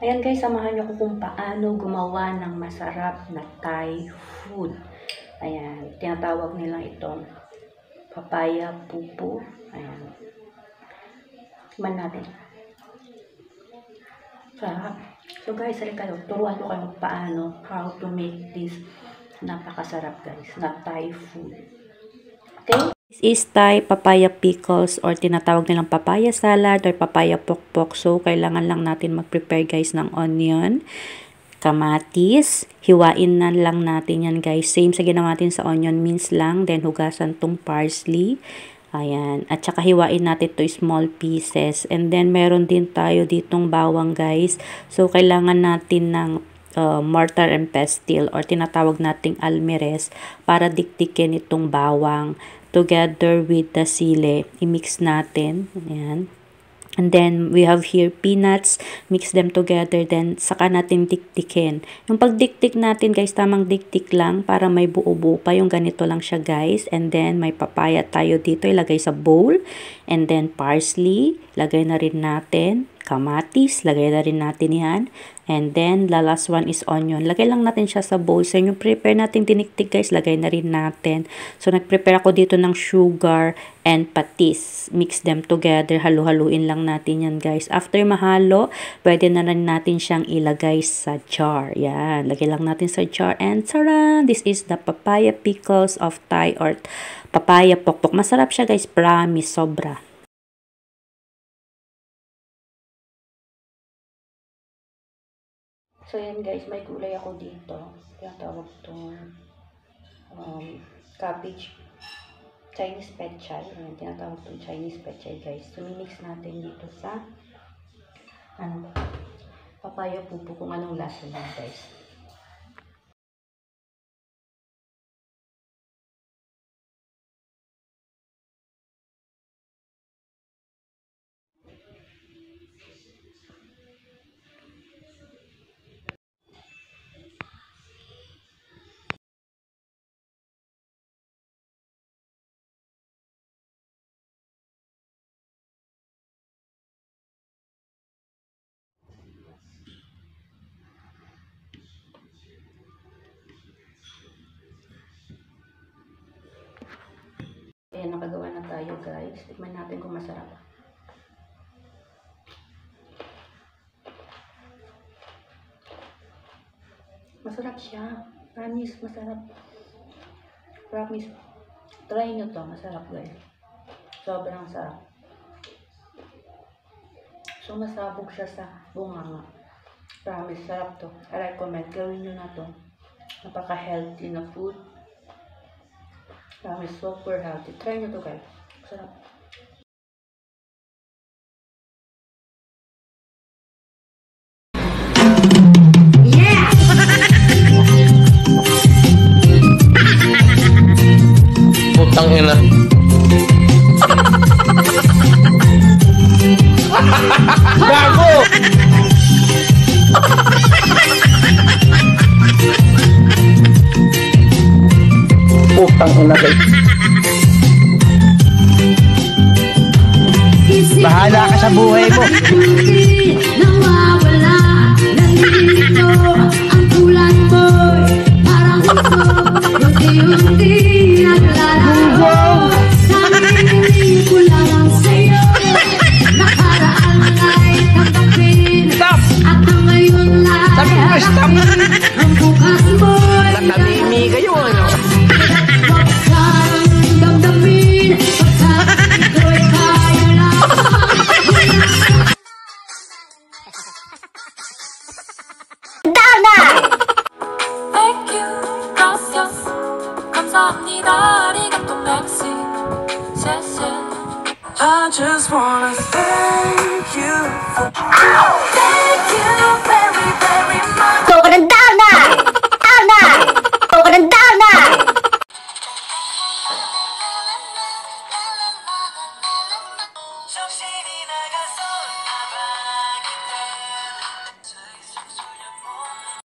Ayan guys, samahan niyo ko kung paano gumawa ng masarap na Thai food. Ayan, tinatawag nilang itong papaya pupu. Ayan. Tikman natin. Sarap. So guys, halika kayo. Turuan ko kayo paano, how to make this napakasarap guys, na Thai food. Okay? This is Thai papaya pickles or tinatawag nilang papaya salad or papaya pokpok. So, kailangan lang natin mag-prepare guys ng onion, kamatis. Hiwain na lang natin yan guys. Same sa ginawa natin sa onion, mince lang. Then, hugasan tong parsley. Ayan. At saka hiwain natin to small pieces. And then, meron din tayo ditong bawang guys. So, kailangan natin ng mortar and pestle or tinatawag nating almirez para dikdikin itong bawang together with the sile. I-mix natin. Ayan. And then, we have here peanuts. Mix them together. Then, saka natin dikdikin. Yung pagdikdik natin, guys, tamang dikdik lang para may buo-buo pa. Yung ganito lang siya, guys. And then, may papaya tayo dito. Ilagay sa bowl. And then, parsley. Lagay na rin natin. Kamatis. Lagay na rin natin yan. And then, the last one is onion. Lagay lang natin siya sa bowl. So, yung prepare natin tiniktik, guys, lagay na rin natin. So, nag-prepare ako dito ng sugar and patis. Mix them together. Halu-haluin lang natin yan, guys. After mahalo, pwede na rin natin siyang ilagay sa jar. Yan. Lagay lang natin sa jar. And taran! This is the papaya pickles of Thai or papaya pokpok. Masarap siya, guys. Promise. Sobra. So, yan guys, may gulay ako dito. Tinatawag itong cabbage, Chinese pechay. Ayan, tinatawag itong Chinese pechay guys. So, mix natin dito sa papaya pupu kung anong lasa niya guys. Ayan, nakagawa na tayo guys. Tikman natin kung masarap. Masarap siya. Promise, masarap. Promise. Try nyo to. Masarap guys. Sobrang sarap. So, masabog siya sa bunganga. Promise, sarap to. I recommend. Gawin nyo na to. Napaka-healthy na food. Promise, super healthy. Try nyo to guys. Sarap. Yeah! Putang ina. Gago! Putang ina guys. Bahala ka sa buhay mo. Nawawala, nandito ang kulat mo'y parang ito, unti-unti naglalago. Sarili ko lang sa'yo, nakaraan ay tanggapin, at ang ngayon ay harapin, ang bukas mo'y Natabimi kayo ano? I just wanna thank you for